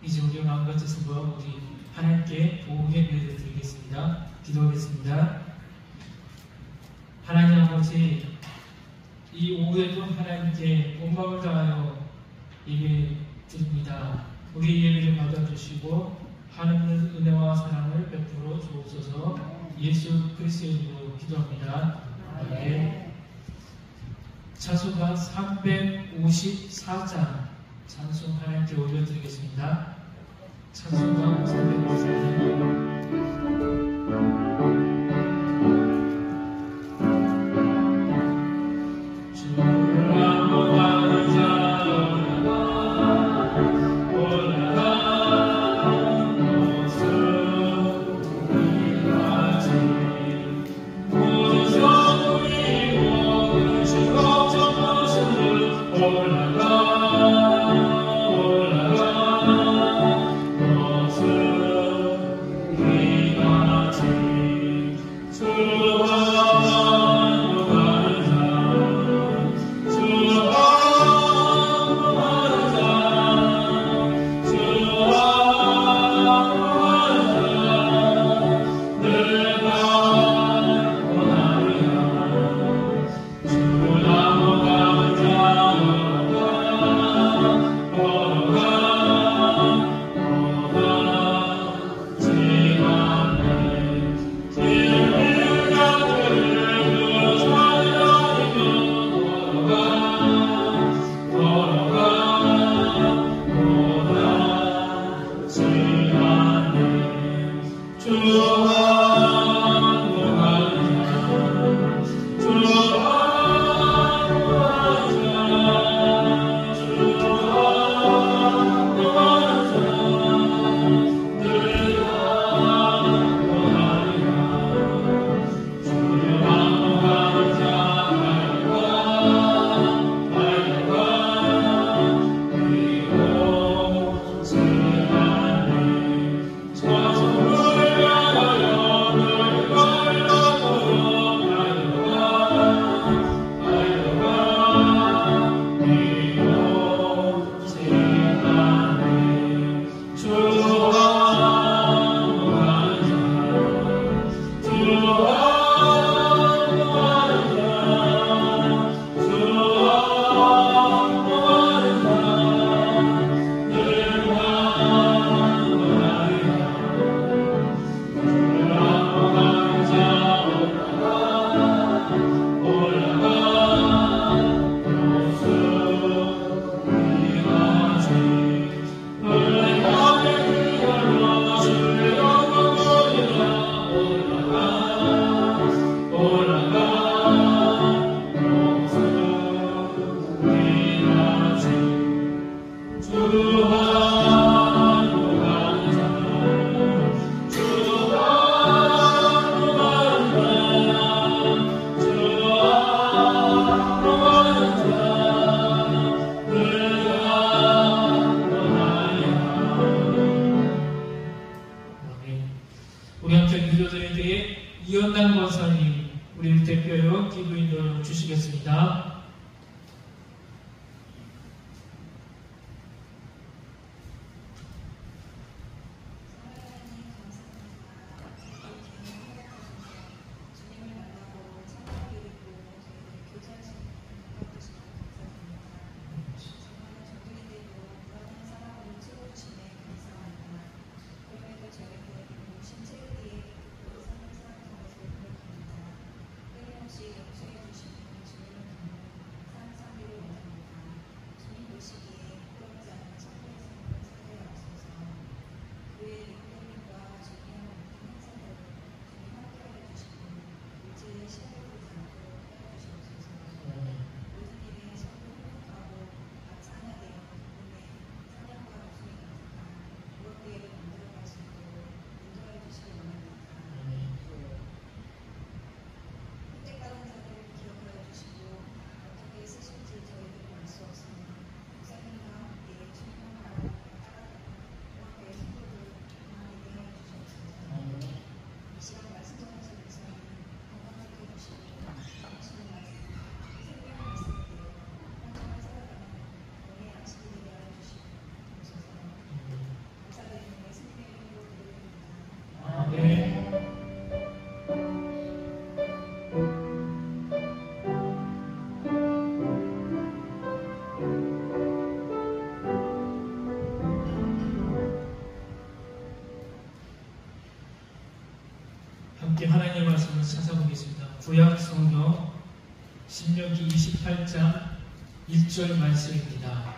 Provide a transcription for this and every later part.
이제 우리 마음 같아서 우리 하나님께 보호예배를 드리겠습니다. 기도하겠습니다. 하나님 아버지, 이 오후에도 하나님께 온 마음을 다하여 예배 드립니다. 우리 예배를 받아주시고 하나님의 은혜와 사랑을 베풀어 주옵소서. 예수 그리스도의 이름으로 기도합니다. 아멘. 찬송가 354장 찬송 하나님께 올려드리겠습니다. 찬송가 354장. 우리 함께 기도드릴 때에 이현남 권사님 우리를 대표하여 기도 인도를 주시겠습니다. 1절 말씀입니다.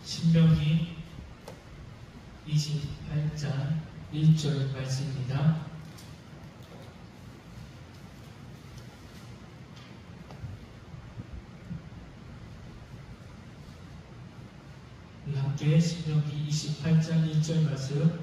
신명기 28장 1절 말씀입니다. 우리 함께 신명기 28장 1절 말씀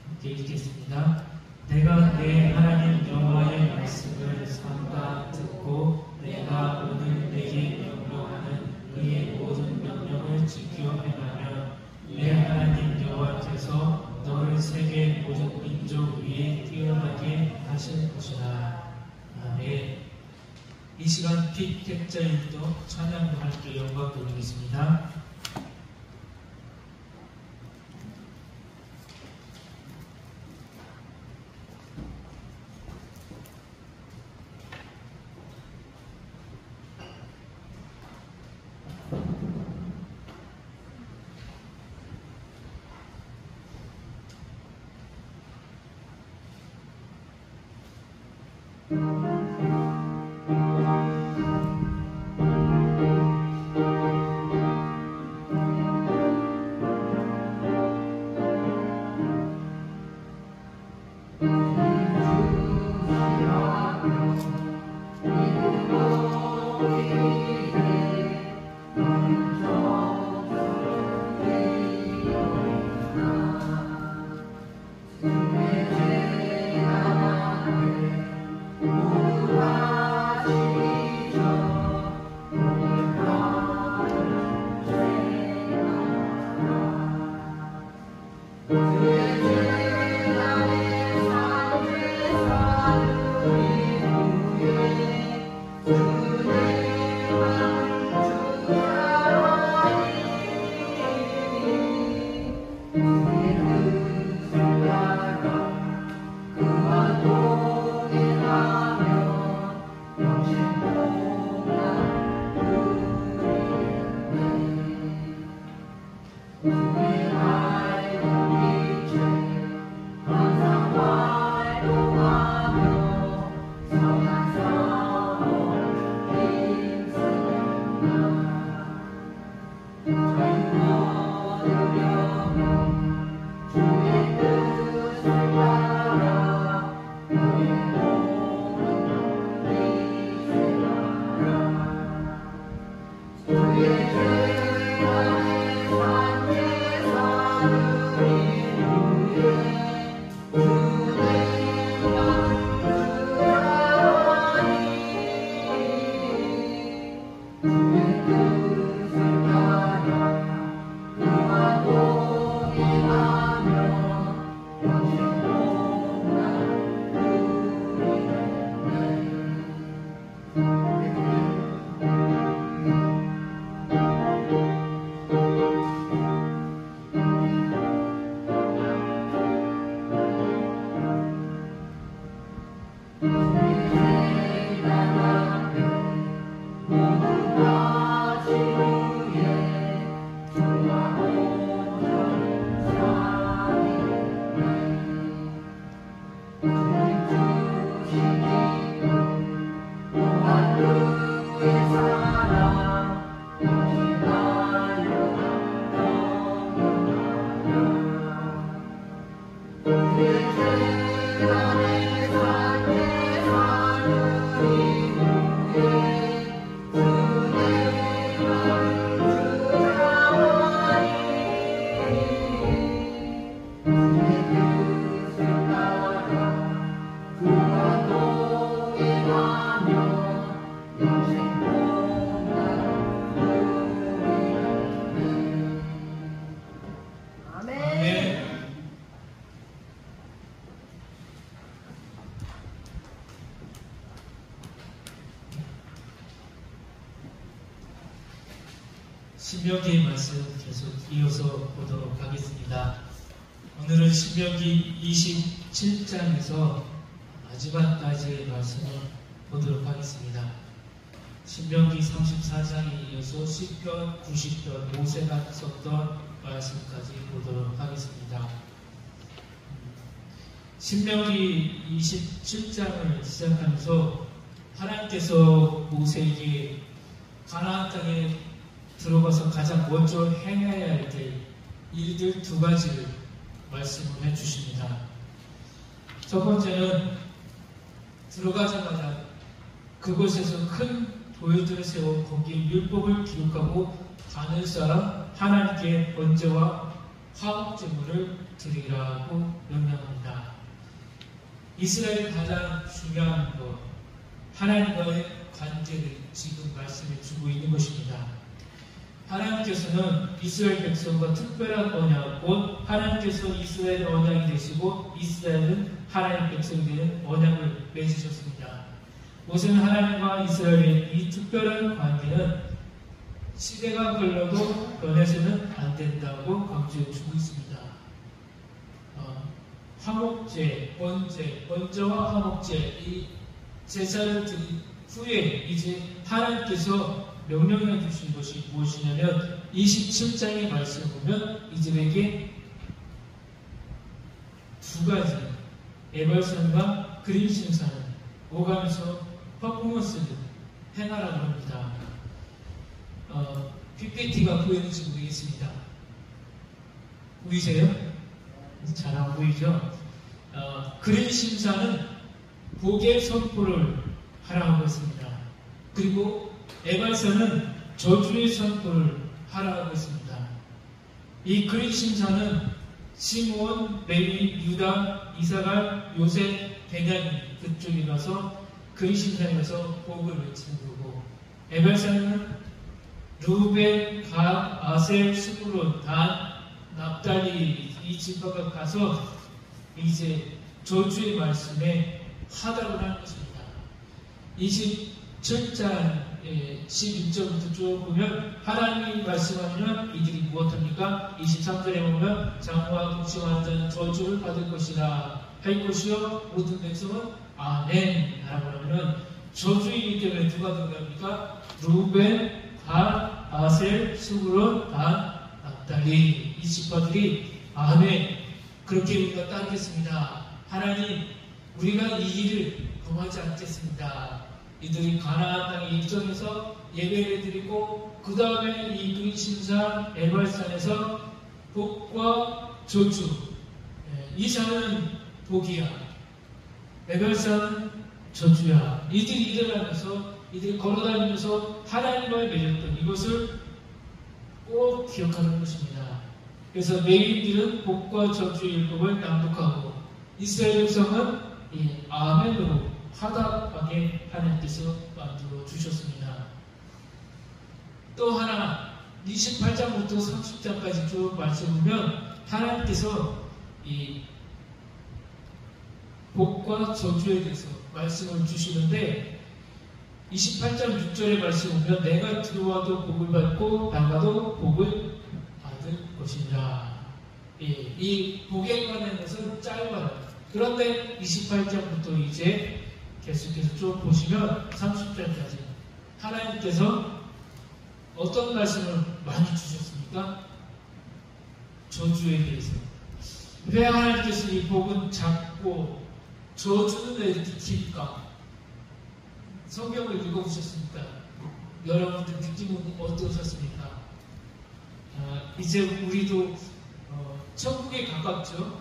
함께 읽겠습니다. 내가 내 하나님 여호와의 말씀을 삼가 듣고 내가 오늘 내게 명령하는 그의 모든 명령을 지켜 행하면 내 하나님 여호와께서 너를 세계 모든 민족 위에 뛰어나게 하실 것이라. 아멘. 이 시간 픽택자인도 찬양도 함께 영광 돌리겠습니다. 신명기의 말씀 계속 이어서 보도록 하겠습니다. 오늘은 신명기 27장에서 마지막까지의 말씀을 보도록 하겠습니다. 신명기 34장에 이어서 10편, 90편, 모세가 썼던 말씀까지 보도록 하겠습니다. 신명기 27장을 시작하면서 하나님께서 모세에게 가나안 땅에 들어가서 가장 먼저 행해야 할 일들 두 가지를 말씀을 해주십니다. 첫 번째는 들어가자마자 그곳에서 큰 돌들을 세워 거기에 율법을 기록하고 가는 사람 하나님께 번제와 화목제물을 드리라고 명령합니다. 이스라엘의 가장 중요한 것, 하나님과의 관계를 지금 말씀해 주고 있는 것입니다. 하나님께서는 이스라엘 백성과 특별한 언약, 곧 하나님께서 이스라엘의 언약이 되시고 이스라엘은 하나님 백성이 되는 언약을 맺으셨습니다. 모세는 하나님과 이스라엘의 이 특별한 관계는 시대가 흘러도 변해서는 안 된다고 강조해 주고 있습니다. 화목제, 번제와 화목제, 이 제사를 드린 후에 이제 하나님께서 명령해 주신 것이 무엇이냐면 27장의 말씀을 보면 이들에게 두 가지 에발산과 그림 심사는 오가면서 퍼포먼스를 행하라고 합니다. PPT가 보이는지 모르겠습니다. 보이세요? 잘 안 보이죠? 그림 심사는 복의 선포를 하라고 했습니다. 그리고 에발산은 저주의 선포를 하라고 했습니다. 이 그림 심사는 시므온, 레위, 유다, 이사갈, 요셉, 베냐민 그쪽에 가서 그림 심사에 가서 복을 외치는 거고, 에발산은 루벤, 갓, 아셀, 스불론, 단, 납달리 이 지파가 가서 이제 저주의 말씀에 화답을 하는 것입니다. 27장 11절부터 쭉 보면 하나님이 말씀하면 이들이 무엇합니까? 23절에 보면 장과 독심하는 자는 저주를 받을 것이라 할 것이요 모든 백성은 아멘 라고 하면 저주이기 때문에 누가 들어갑니까? 루벤, 갓, 아셀, 스불론, 단, 납달리 이 지파들이 아멘 그렇게 우리가 따르겠습니다. 하나님 우리가 이 일을 범하지 않겠습니다. 이들이 가나안 땅에 입성해서 예배를 드리고 그 다음에 이 근심산 에발산에서 복과 저주 이 산은 복이야 에발산은 저주야 이들이 일어나면서 이들이 걸어다니면서 하나님과의 맺었던 이것을 꼭 기억하는 것입니다. 그래서 레위인들은 복과 저주의 율법을 낭독하고 이스라엘 백성은 아멘으로 화답하게 하나님께서 만들어 주셨습니다. 또 하나 28장부터 30장까지 쭉 말씀을 보면 하나님께서 이 복과 저주에 대해서 말씀을 주시는데 28장 6절의 말씀을 보면 내가 들어와도 복을 받고 나가도 복을 받을 것이라. 이 복에 관한 것은 짧아요. 그런데 28장부터 이제 계속해서 쭉 보시면 30장까지 하나님께서 어떤 말씀을 많이 주셨습니까? 저주에 대해서. 왜 하나님께서 이 복은 작고 저주는 왜 이렇게 길까? 성경을 읽어보셨습니까? 여러분들 느낌은 어떠셨습니까? 이제 우리도 천국에 가깝죠?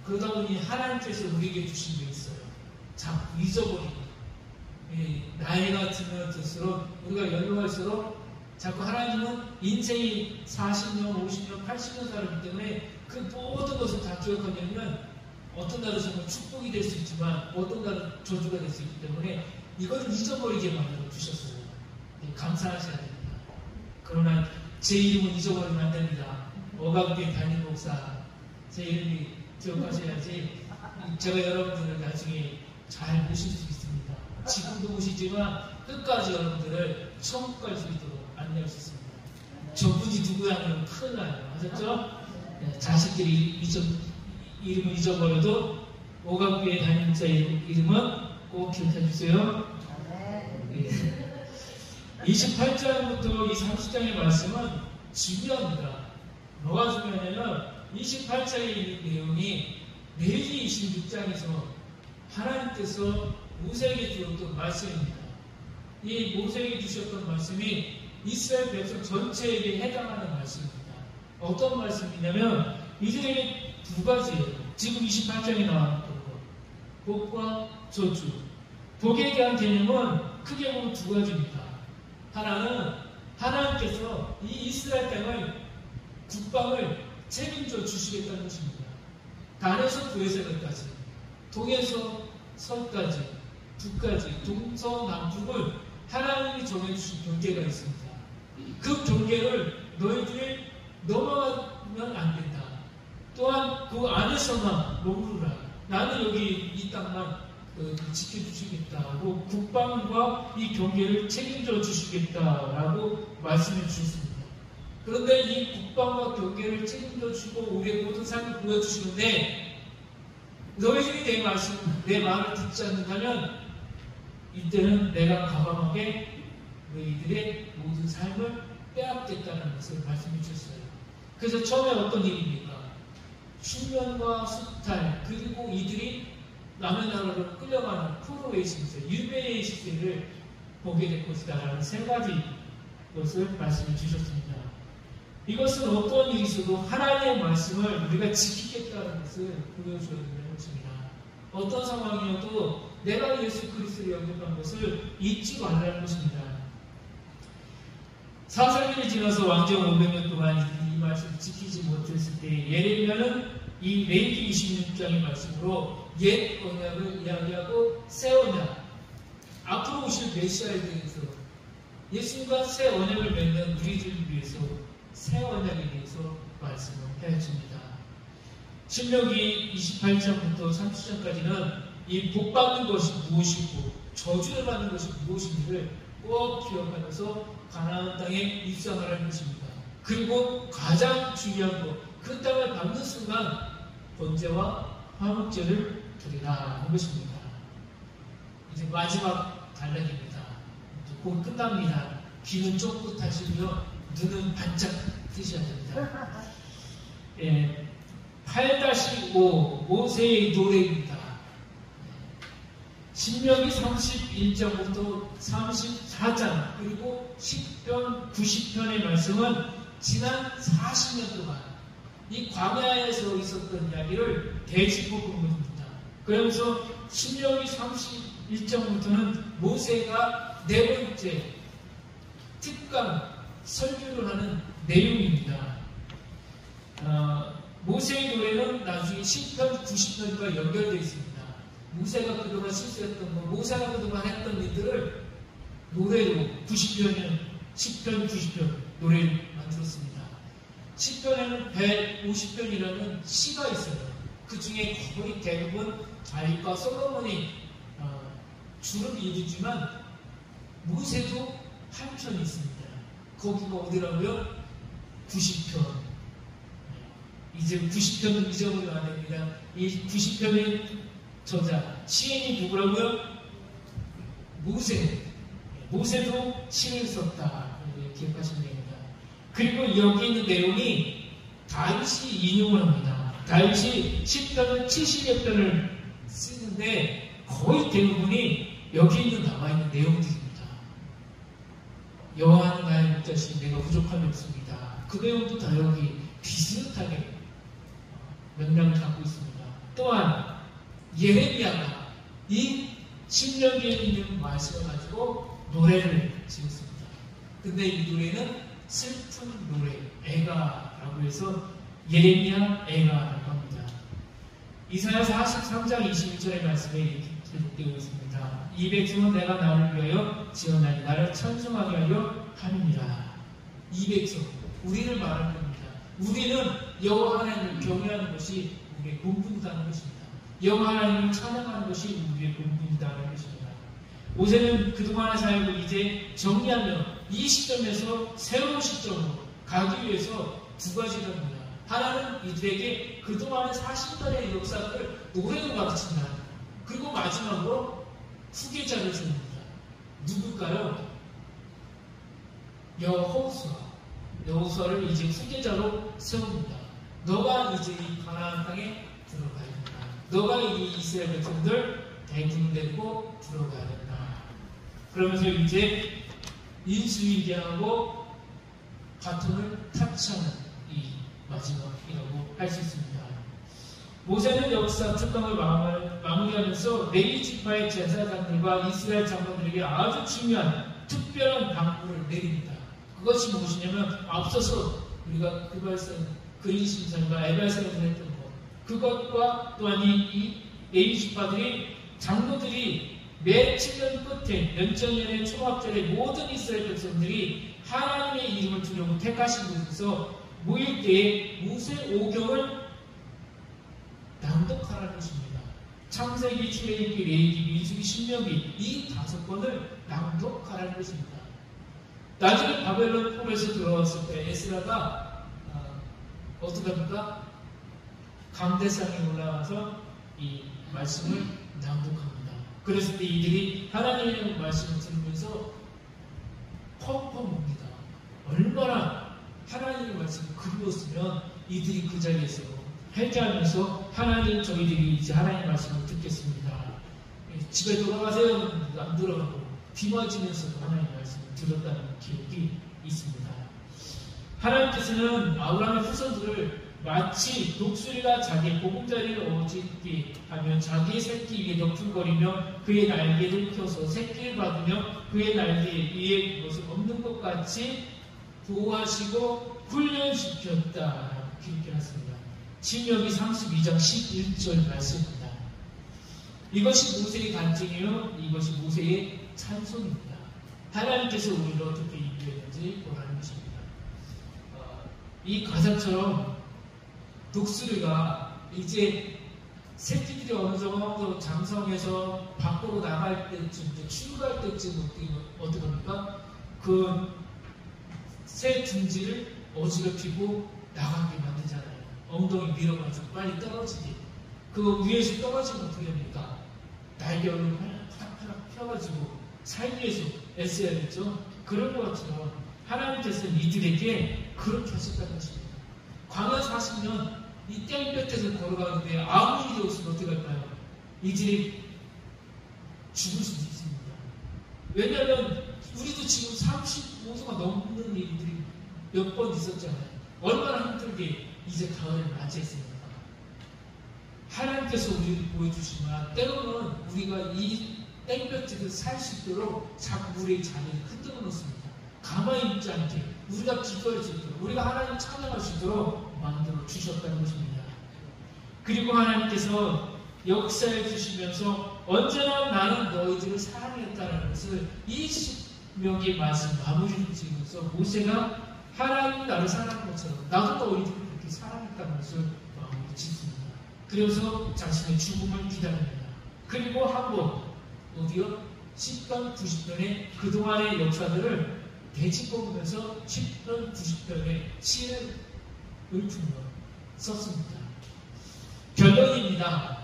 그러다 보니 하나님께서 우리에게 주신 게 있어요. 자꾸 잊어버리고 나이가 들수록 우리가 연로할수록 자꾸 하나님은 인생이 40년, 50년, 80년 살았기 때문에 그 모든 것을 다 기억하려면 어떤 날은 정말 축복이 될 수 있지만 어떤 날은 저주가 될 수 있기 때문에 이걸 잊어버리게 만들어 주셨어요. 감사하셔야 됩니다. 그러나 제 이름은 잊어버리면 안 됩니다. 어감교회 담임 목사 제 이름이 기억하셔야지 제가 여러분들을 나중에 잘 모실 수 있습니다. 지금도 모시지만 끝까지 여러분들을 천국 갈 수 있도록 안내할 수 있습니다. 저분이 누구야 하면 큰일 나요. 아셨죠? 네, 자식들이 이름을 잊어버려도 오감교회 담임 목사 이름은 꼭 기억해 주세요. 네. 28장부터 이 30장의 말씀은 중요합니다. 뭐가 중요하냐면 28장의 내용이 레위기 26장에서 하나님께서 모세에게 주었던 말씀입니다. 이 모세에게 주셨던 말씀이 이스라엘 백성 전체에게 해당하는 말씀입니다. 어떤 말씀이냐면 이들에게 두 가지예요. 지금 28장에 나왔던 것. 복과 저주. 복에 대한 개념은 크게 보면 두 가지입니다. 하나는 하나님께서 이 이스라엘 땅을 국방을 책임져 주시겠다는 것입니다. 단에서 구에서까지, 동에서 서까지, 북까지, 동서남북을 하나님이 정해주신 경계가 있습니다. 그 경계를 너희들이 넘어가면 안 된다. 또한 그 안에서만 머무르라. 나는 여기 이 땅만 지켜주시겠다고 국방과 이 경계를 책임져 주시겠다라고 말씀해 주셨습니다. 그런데 이 국방과 경계를 책임져 주시고 우리의 모든 삶을 보여주시는데 너희들이 내 말을 듣지 않는다면 이때는 내가 과감하게 너희들의 모든 삶을 빼앗겠다는 것을 말씀해 주셨어요. 그래서 처음에 어떤 일입니까? 흉년과 수탈 그리고 이들이 남의 나라로 끌려가는 포로의 시세, 유배의 시세를 보게 될 것이다라는 세 가지 것을 말씀해 주셨습니다. 이것은 어떤 일이 있어도 하나님의 말씀을 우리가 지키겠다는 것을 보여줘야 되는 것입니다. 어떤 상황이어도 내가 예수 그리스도를 영접한 것을 잊지 말라는 것입니다. 사사기를 지나서 왕정 500년 동안 이 말씀을 지키지 못했을 때 예레미야는 이 레위기 26장의 말씀으로 옛 언약을 이야기하고 새 언약, 앞으로 오실 메시아에 대해서 예수님과 새 언약을 맺는 우리들을 위해서 새 언약에 대해서 말씀을 해줍니다. 신명기 28장부터 30장까지는 이 복받는 것이 무엇이고 저주를 받는 것이 무엇인지를 꼭 기억하면서 가나안 땅에 입성을 하는 것입니다. 그리고 가장 중요한 것, 그 땅을 밟는 순간 번제와 화목제를 드리라 하는 것입니다. 이제 마지막 단락입니다. 곧 끝납니다. 귀는 쫑긋하시며 눈은 반짝 뜨셔야 됩니다. 8-5 모세의 노래입니다. 신명기 31장부터 34장 그리고 10편, 90편의 말씀은 지난 40년 동안 이 광야에서 있었던 이야기를 대짚어 본 것입니다. 그러면서 신명기 31장부터는 모세가 네 번째 특강 설교를 하는 내용입니다. 모세의 노래는 나중에 10편, 90편과 연결되어 있습니다. 모세가 그동안 실수했던 것, 모세가 그동안 했던 일들을 노래로 90편은 10편, 90편 노래를 만들었습니다. 10편에는 150편이라는 시가 있어요. 그 중에 거의 대부분 다윗과 솔로몬이 주를 이루지만 모세도 한 편이 있습니다. 거기가 어디라고요? 90편. 이제 90편은 잊어버리면 안 됩니다. 이 90편의 저자, 시인이 누구라고요? 모세도 시를 썼다. 기억하시면 됩니다. 그리고 여기 있는 내용이 다윗이 인용을 합니다. 다윗이 10편을 70여 편을 쓰는데 거의 대부분이 여기 있는 남아있는 내용들입니다. 여호와는 나의 목자시니 내가 부족함이 없습니다. 그 내용도 다 여기 비슷하게 맥락을 갖고 있습니다. 또한 예레미야가 이 신명기에 있는 말씀을 가지고 노래를 지었습니다. 근데 이 노래는 슬픈 노래, 애가라고 해서 예레미야 애가라고 합니다. 이사야 43장 21절의 말씀에 이렇게 기록되어 있습니다. 이 백성은 내가 나를 위하여 지어나니 나를 찬송하게 하려 함이니라. 이 백성, 우리를 말하는 겁니다. 우리는 여호와 하나님을 경외하는 것이 우리의 본분이라는 것입니다. 여호와 하나님을 찬양하는 것이 우리의 본분이라는 것입니다. 모세는 그동안의 사역을 이제 정리하며 이 시점에서 새로운 시점으로 가기 위해서 두 가지를 합니다. 하나는 이들에게 그동안의 40년의 역사를 노래로 가르친다. 그리고 마지막으로 후계자를 세웁니다. 누굴까요? 여호수아를 이제 후계자로 세웁니다. 너가 이제 이 가나안 땅에 들어가야 된다. 너가 이 이스라엘 백성들 대군 데리고 들어가야 된다. 그러면서 이제 인수인계하고 바톤을 타치하는 이 마지막이라고 할 수 있습니다. 모세는 역사 특강을 마무리하면서 레위 지파의 제사장들과 이스라엘 장로들에게 아주 중요한 특별한 당부를 내립니다. 그것이 무엇이냐면 앞서서 우리가 그린 심산과 에발산에서 했던 것, 그것과 또한 이 레위 지파들이 장로들이 매 7년 끝에 연정년의 초합절에 모든 이스라엘 백성들이 하나님의 이름을 두려고 택하신 곳에서 모일 때에 모세 오경을 낭독하라는 것입니다. 창세기, 출애굽기, 레위기, 민수기, 신명기 이 5권을 낭독하라는 것입니다. 나중에 바벨론 폴에서 돌아왔을 때 에스라가 어떻게 합니까? 강대상에 올라와서 이 말씀을 낭독합니다. 그랬을 때 이들이 하나님의 말씀을 들으면서 펑펑 웁니다. 얼마나 하나님의 말씀을 그리웠으면 이들이 그 자리에서 회개하면서 하나님, 저희들이 이제 하나님의 말씀을 듣겠습니다. 집에 돌아가세요. 안 들어가고 비 맞으면서도 하나님의 말씀을 들었다는 기억이 있습니다. 하나님께서는 아브라함의 후손들을 마치 독수리가 자기의 보금자리를 어짓게 하며 자기의 새끼 위에 덮을거리며 그의 날개를 펴서 새끼를 받으며 그의 날개 위에 무엇을 없는 것 같이 보호하시고 훈련시켰다라고 기록해놨습니다. 신명기 32장 11절 말씀입니다. 이것이 모세의 간증이요 이것이 모세의 찬송입니다. 하나님께서 우리를 어떻게 인도했는지 보라는 것입니다. 이 가사처럼 독수리가 이제 새끼들이 어느 정도 장성해서 밖으로 나갈 때쯤, 이제 출국할 때쯤 어떻게 합니까? 그 새 둥지를 어지럽히고 나가게 만들잖아요. 엉덩이 밀어가지고 빨리 떨어지게. 그 위에서 떨어지면 어떻게 합니까? 날개를 파닥파닥 펴가지고 살기 위해서 애써야겠죠? 그런 것처럼 하나님께서는 이들에게 그렇게 하셨다는 것입니다. 광야 40년 이 땡볕에서 걸어가는데 아무 일이 없으면 어떻게 할까요? 이들이 죽을 수도 있습니다. 왜냐하면 우리도 지금 35도가 넘는 일들이 몇 번 있었잖아요. 얼마나 힘들게 이제 가을을 맞이했습니까? 하나님께서 우리를 보여주시지만 때로는 우리가 이 땡볕에서 살 수 있도록 자꾸 우리의 자리를 흔들어 놓습니다. 가만히 있지 않게 우리가 기도할 수 있도록 우리가 하나님 찬양할 수 있도록 만들어 주셨다는 것입니다. 그리고 하나님께서 역사해 주시면서 언제나 나는 너희들을 사랑했다는 것을 이 신명기의 말씀 마무리를 지으면서 모세가 하나님이 나를 사랑한 것처럼 나도 너희들을 그렇게 사랑했다는 것을 마무리 짓습니다. 그래서 자신의 죽음을 기다립니다. 그리고 한번 어디요? 10편, 90편의 그동안의 역사들을 되짚어보면서 10편, 90편의 시를 읊으며 썼습니다. 결론입니다.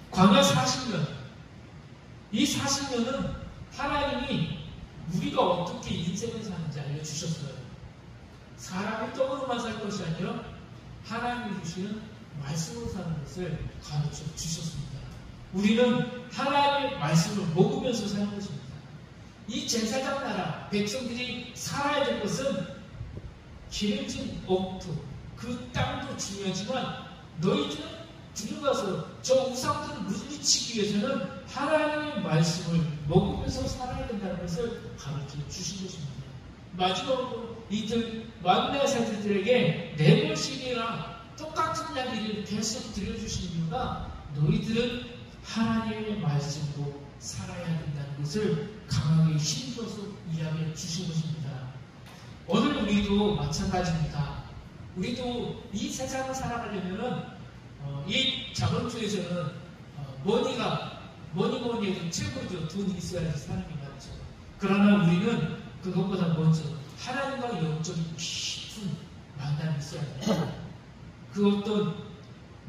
광야 40년. 이 40년은 하나님이 우리가 어떻게 인생을 사는지 알려주셨어요. 사람이 떡으로만 살 것이 아니라 하나님이 주시는 말씀으로 사는 것을 가르쳐 주셨습니다. 우리는 하나님의 말씀을 먹으면서 사는 것입니다. 이 제사장 나라 백성들이 살아야 될 것은 기름진 옥토 그 땅도 중요하지만 너희들은 들어가서 저 우상들을 물리치기 위해서는 하나님의 말씀을 먹으면서 살아야 된다는 것을 가르쳐 주신 것입니다. 마지막으로 이들 만나의 사람들에게 4번씩이나 똑같은 이야기를 계속 들려주신 이유가 너희들은 하나님의 말씀으로 살아야 된다는 것을 강하게 힘줘서 이야기해 주신 것입니다. 오늘 우리도 마찬가지입니다. 우리도 이 세상을 살아가려면은 이 자본주의에서는 뭐니 해도 최고죠. 돈이 있어야지 사는 게 맞죠. 그러나 우리는 그것보다 먼저 하나님과 영적인 깊은 만남이 있어야 합니다. 그 어떤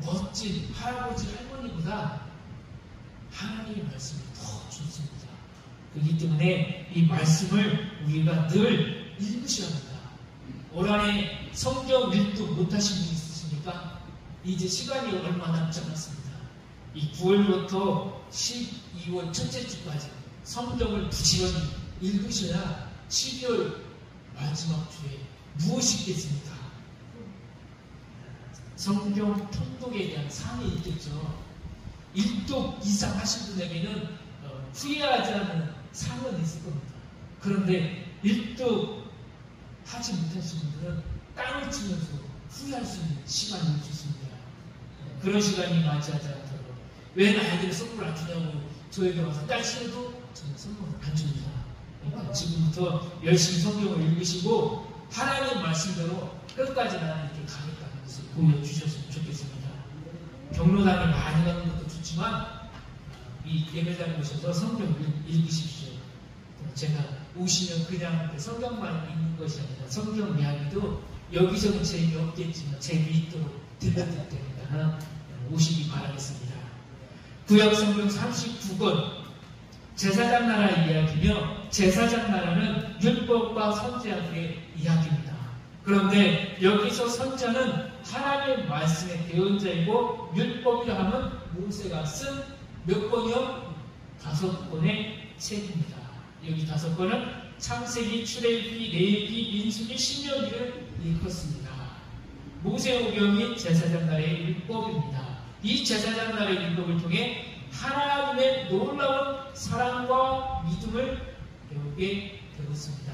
멋진 할아버지 할머니보다 하나님의 말씀이 더 좋습니다. 그렇기 때문에 이 말씀을 우리가 늘 읽으셔야 합니다. 올 한해 성경 읽도 못하신 분 있으십니까? 이제 시간이 얼마 남지 않았습니다. 이 9월부터 12월 첫째 주까지 성경을 부지런히 읽으셔야 12월 마지막 주에 무엇이 있겠습니까? 성경 통독에 대한 상이 있겠죠. 1독 이상 하신 분에게는 후회하지 않는 상은 있을 겁니다. 그런데 1독 하지 못하신 분들은 땅을 치면서 후회할 수 있는 시간이 올 수 있습니다. 그런 시간이 맞이하지 않도록 왜 나에게 선물을 안 주냐고 저에게 와서 딸치어도 저는 선물을 안 줍니다. 그러니까 지금부터 열심히 성경을 읽으시고 하나님 말씀대로 끝까지 나는 이렇게 가겠다는 것을 보여주셨으면 좋겠습니다. 경로당에 많이 가는 것도 좋지만 이 예배당에 오셔서 성경을 읽으십시오. 제가 오시면 그냥 성경만 읽는 것이 아니라 성경 이야기도 여기저기 재미없겠지만 재미있도록 들려드릴 때마다 오시기 바라겠습니다. 구약 성경 39권 제사장 나라 이야기며 제사장 나라는 율법과 선지자의 이야기입니다. 그런데 여기서 선지자는 하나님의 말씀의 대언자이고 율법이라 하면 모세가 쓴 몇 권이요? 5권의 책입니다. 여기 5권은 창세기, 출애굽기, 레위기, 민수기, 신명기를 읽었습니다. 모세오경이 제사장 나라의 율법입니다. 이 제사장 나라의 율법을 통해 하나님의 놀라운 사랑과 믿음을 배우게 되었습니다.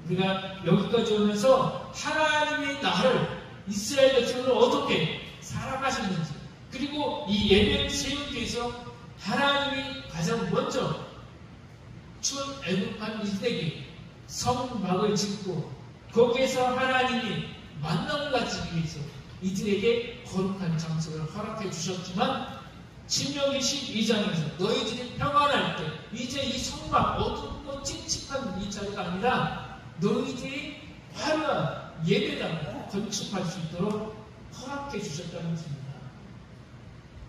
우리가 여기까지 오면서 하나님의 나라를 이스라엘 백성을 어떻게 살아가셨는지 그리고 이 예배를 세우기 위해서 하나님이 가장 먼저 출애굽한 이들에게 성막을 짓고 거기에서 하나님이 만남을 가지기 위해서 이들에게 거룩한 장소를 허락해 주셨지만 신명기 12장에서 너희들이 평안할 때 이제 이 성막 어둡고 찝찝한 이 자리가 아니라 너희들이 화려한 예배당을 건축할 수 있도록 허락해 주셨다는 것입니다.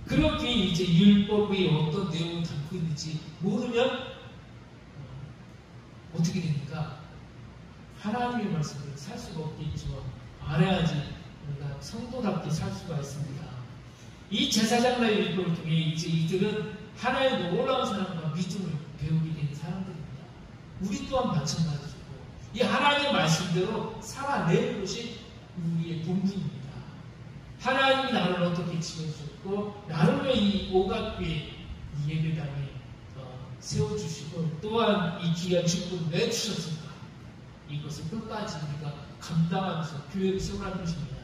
그렇게 이제 율법이 어떤 내용을 담고 있는지 모르면 어떻게 됩니까? 하나님의 말씀을 살 수가 없겠죠. 알아야지 우리가 성도답게 살 수가 있습니다. 이 제사장 나라의 율법을 통해 이제 이들은 하나님의 놀라운 사랑과 믿음을 배우게 되는 사람들입니다. 우리 또한 마찬가지고 이 하나님의 말씀대로 살아내는 것이 우리의 본분입니다. 하나님이 나를 어떻게 지어주셨고 나를 왜 이 오각교회 이 예배당에 세워주시고 또한 이 귀한 축복을 내주셨습니다. 이것을 끝까지 우리가 감당하면서 교회를 세우라는 것입니다.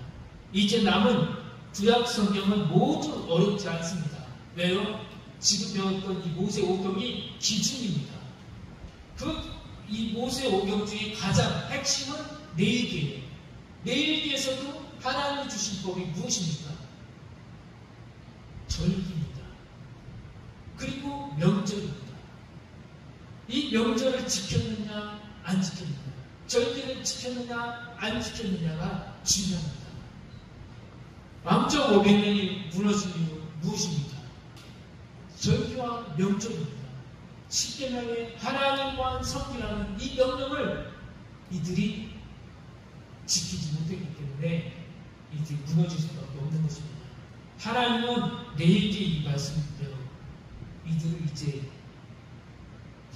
이제 남은 구약 성경은 모두 어렵지 않습니다. 왜요? 지금 배웠던 이 모세 오경이 기준입니다. 이 모세 오경 중에 가장 핵심은 레위기예요. 레위기에서도 하나님이 주신 법이 무엇입니까? 절기입니다. 그리고 명절입니다. 이 명절을 지켰느냐 안 지켰느냐 절기를 지켰느냐 안 지켰느냐가 중요합니다. 왕정 500년이 무너진 이유 무엇입니까? 절기와 명절입니다. 십계명의 하나님과 섬기라는 이 명령을 이들이 지키지 못했기 때문에 이들이 무너질 수밖에 없는 것입니다. 하나님은 내일의 이 말씀대로 이들을 이제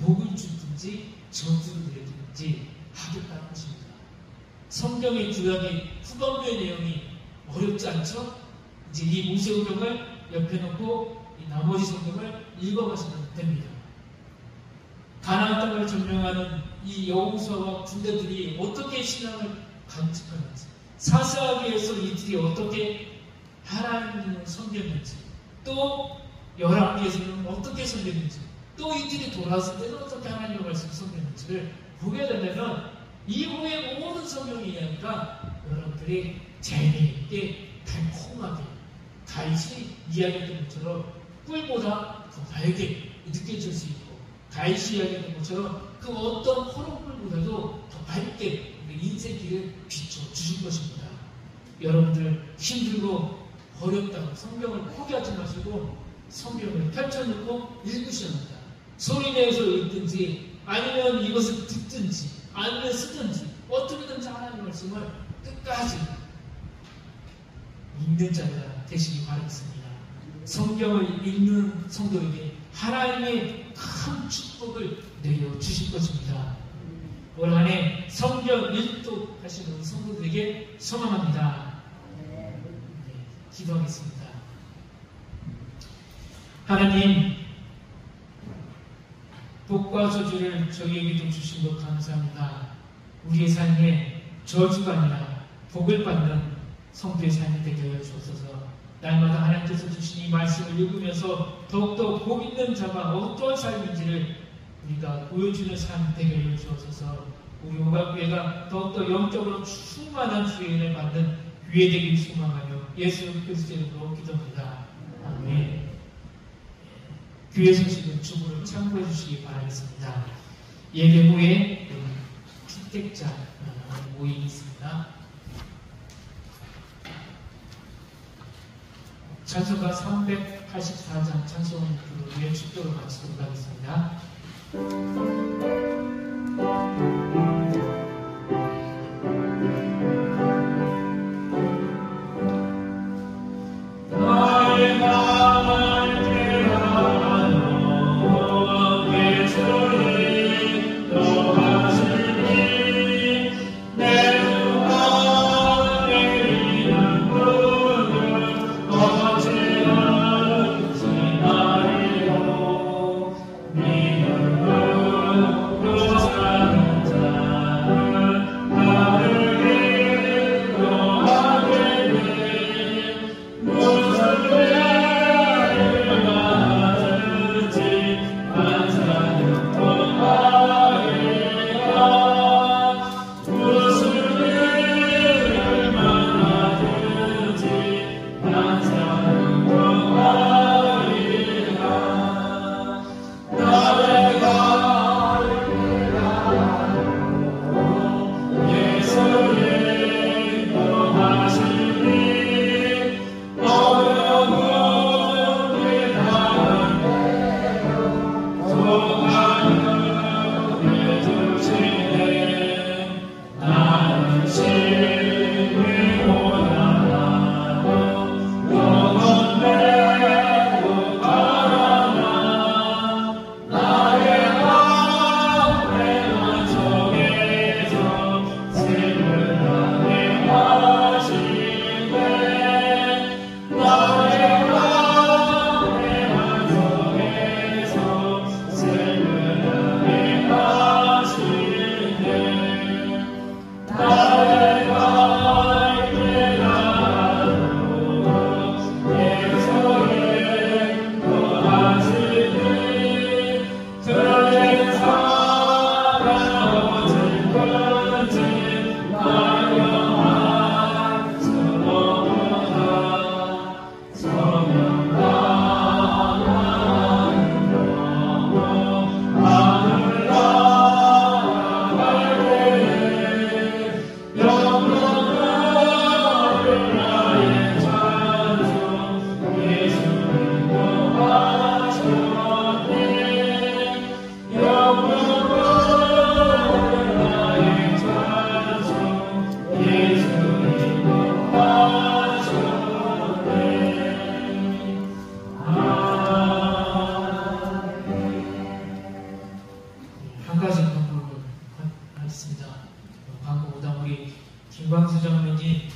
복을 주든지 저주를 내리든지 하겠다는 것입니다. 성경의 구약의 후반부의 내용이 어렵지 않죠? 이제 이 모세오경을 옆에 놓고 이 나머지 성경을 읽어가시면 됩니다. 가나안 땅을 점령하는 이 여호수아와 군대들이 어떻게 신앙을 간직하는지 사사하기 위해서 이들이 어떻게 하나님을 섬겼는지 또 열왕기에서는 어떻게 섬겼는지 또 이들이 돌아왔을 때는 어떻게 하나님의 말씀을 섬겼는지를 보게 되면 이후의 모든 성경의 이야기가 여러분들이 재미있게 달콤하게 다윗이 이야기했던 것처럼 꿀보다 더 밝게 느껴질 수 있고 다윗이 이야기했던 것처럼 그 어떤 호롱불보다도 더 밝게 인생길을 비춰주실 것입니다. 여러분들 힘들고 어렵다고 성경을 포기하지 마시고 성경을 펼쳐놓고 읽으셔야 합니다. 소리내서 읽든지 아니면 이것을 듣든지 아니면 쓰든지 어떻게든지 하나님의 말씀을 끝까지 읽는 자가 되시기 바라겠습니다. 성경을 읽는 성도에게 하나님의 큰 축복을 내려주실 것입니다. 올 한해 성경 읽도록 하시는 성도들에게 소망합니다. 네, 기도하겠습니다. 하나님, 복과 저주를 저희에게도 주신 것 감사합니다. 우리의 삶에 저주가 아니라 복을 받는 성도의 삶이 되게 하여 주옵소서. 날마다 하나님께서 주신 이 말씀을 읽으면서 더욱더 복 있는 자가 어떠한 삶인지를 우리가 보여주는 삶이 되게 하여 주옵소서. 우리 온갖교회가 더욱더 영적으로 충만한 주인을 받는 교회 되길 소망하며 예수 그리스도의 이름으로 기도합니다. 아멘. 교회 소식은 주부를 참고해 주시기 바라겠습니다. 예배 후에 주택자 모임이 있습니다. 찬송가 384장 찬송으로 위해 축도를 마치도록 하겠습니다. 김광수 장로님,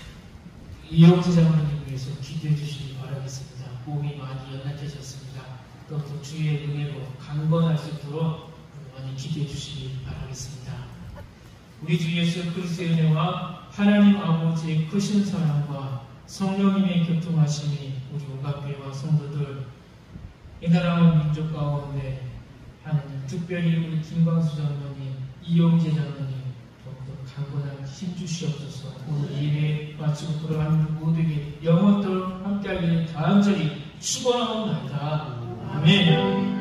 이용수 장로님 위해서 기도해 주시기 바라겠습니다. 몸이 많이 연약해졌습니다. 또 주의 은혜로 강건할 수 있도록 많이 기도해 주시기 바라겠습니다. 우리 주 예수 그리스도의 은혜와 하나님 아버지의 크신 사랑과 성령님의 교통하심이 우리 온갖교회와 성도들, 이 나라와 민족 가운데 하나님, 특별히 우리 김광수 장로님, 이용재 장로님 더욱더 강건한 힘 주시옵소서. 오늘 예배 마치고 돌아가는 모두에게 영원토록 함께하기를 간절히 축원하옵나이다. 아멘.